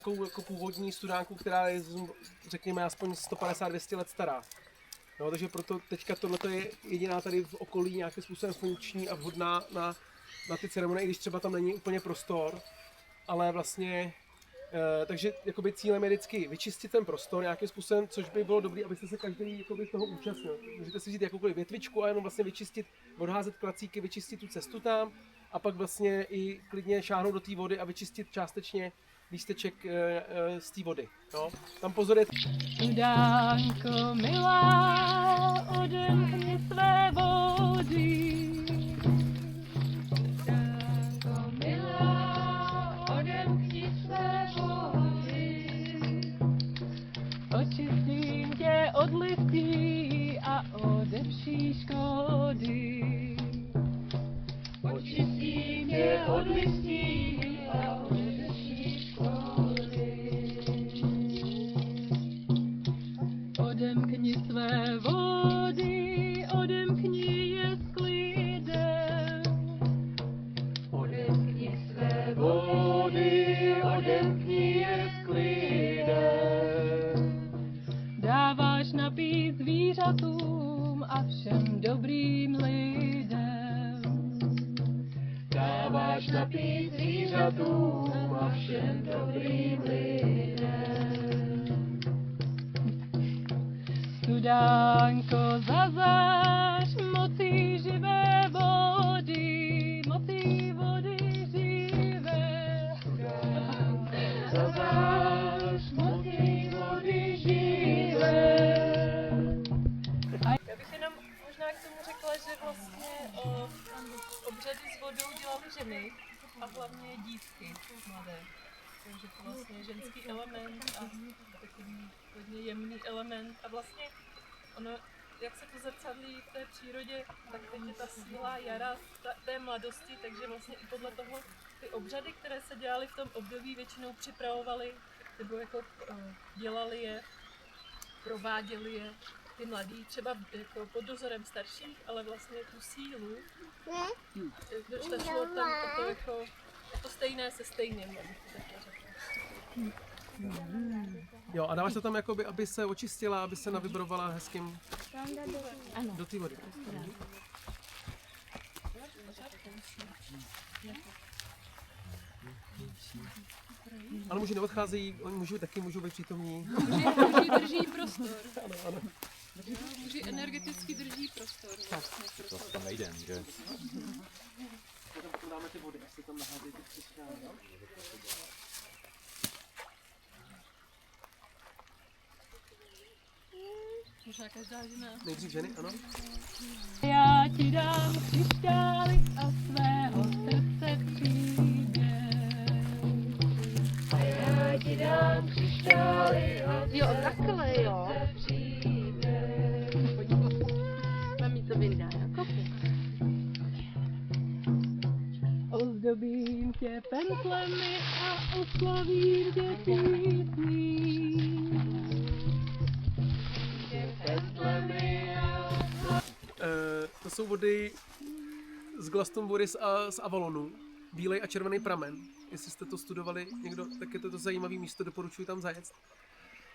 takovou jako původní studánku, která je, řekněme, aspoň 150-200 let stará. No, takže proto teďka tohleto je jediná tady v okolí nějakým způsobem funkční a vhodná na ty ceremonie, i když třeba tam není úplně prostor, ale vlastně, takže jakoby cílem je vždycky vyčistit ten prostor nějakým způsobem, což by bylo dobré, abyste se každý jakoby toho účastnil. Můžete si vzít jakoukoliv větvičku a jenom vlastně vyčistit, odházet klacíky, vyčistit tu cestu tam a pak vlastně i klidně šáhnout do té vody a vyčistit částečně lísteček z té vody. No. Tam pozor je... Studánko milá, odemkni své vody. Studánko milá, odemkni své vody. Očistím tě od listí a ode vší škody. Očistím tě od listí a ode vší škody. Odemkni své vody, odemkni je s klidem. Odemkni své vody, odemkni je s klidem. Dáváš napít zvířatům a všem dobrým lidem. Dáváš napít zvířatům a všem dobrým lidem. Studánko, zazář mocí živé vody, mocí vody živé. Studánko, zazář mocí vody živé. Já bych jenom možná k tomu řekla, že vlastně obřady s vodou dělaly ženy a hlavně dívky mladé. Takže to vlastně je ženský element a takový hodně jemný element a vlastně ono, jak se to zrcadlí v té přírodě, tak teď je ta síla jara té mladosti, takže vlastně i podle toho ty obřady, které se dělaly v tom období, většinou připravovaly nebo jako dělali je, prováděli je ty mladí, třeba jako pod dozorem starších, ale vlastně tu sílu šlo tam o to jako to stejné se stejným, abych to takhle řekla. Jo, a dáváš to tam jakoby, aby se očistila, aby se navibrovala hezkým do té vody. Ale muži neodcházejí, oni můžou být přítomní. Muži drží prostor. Ano, ano. Muži energeticky drží prostor. To tam nejde, že? Potom dáme ty vody, až se tam naházejí ty příšťány. Možná každá žena. Nejdřív ženy, ano. Já ti dám křišťály a svého srdce přijde. A já ti dám křišťály a Jo, takhle jo. Mami to vyndá jako. ozdobím tě pentlemi a oslavím tě písní. To jsou vody z Glastonbury a z Avalonu. Bílej a červený pramen. Jestli jste to studovali někdo, tak je to zajímavé místo, doporučuji tam zajet.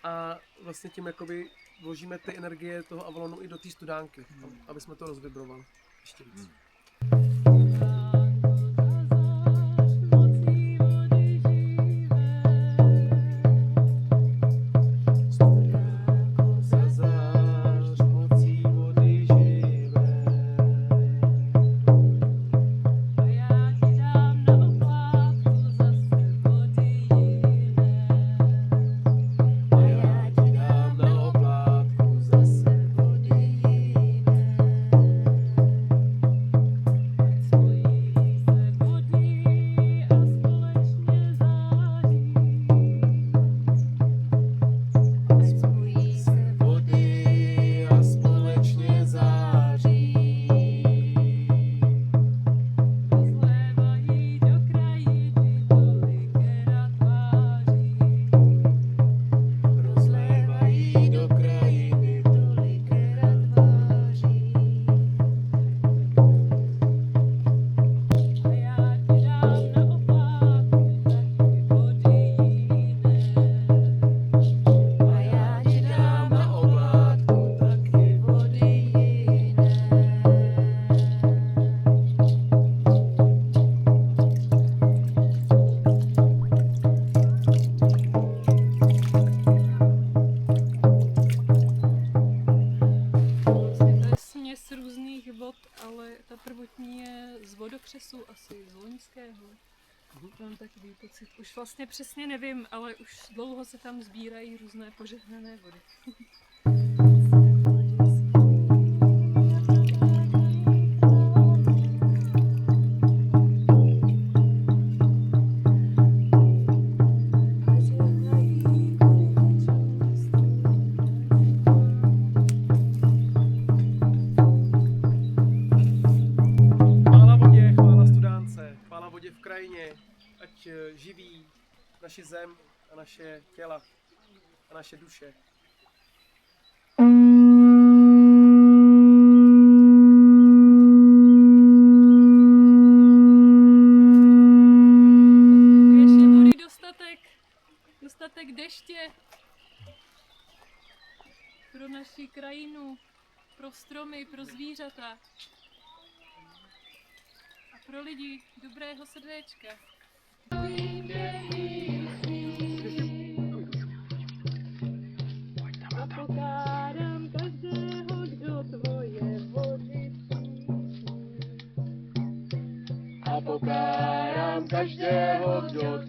A vlastně tím jakoby vložíme ty energie toho Avalonu i do té studánky, aby jsme to rozvibrovali ještě víc. dobrý pocit. Už vlastně přesně nevím, ale už dlouho se tam sbírají různé požehnané vody. Chvála vodě, chvála studánce, chvála vodě v krajině, ať živí naši zem a naše těla a naše duše. Kéž je vody dostatek deště pro naši krajinu, pro stromy, pro zvířata a pro lidi dobrého srdéčka. A pokárám každého, kdo tvoje vody píší. A pokárám každého, kdo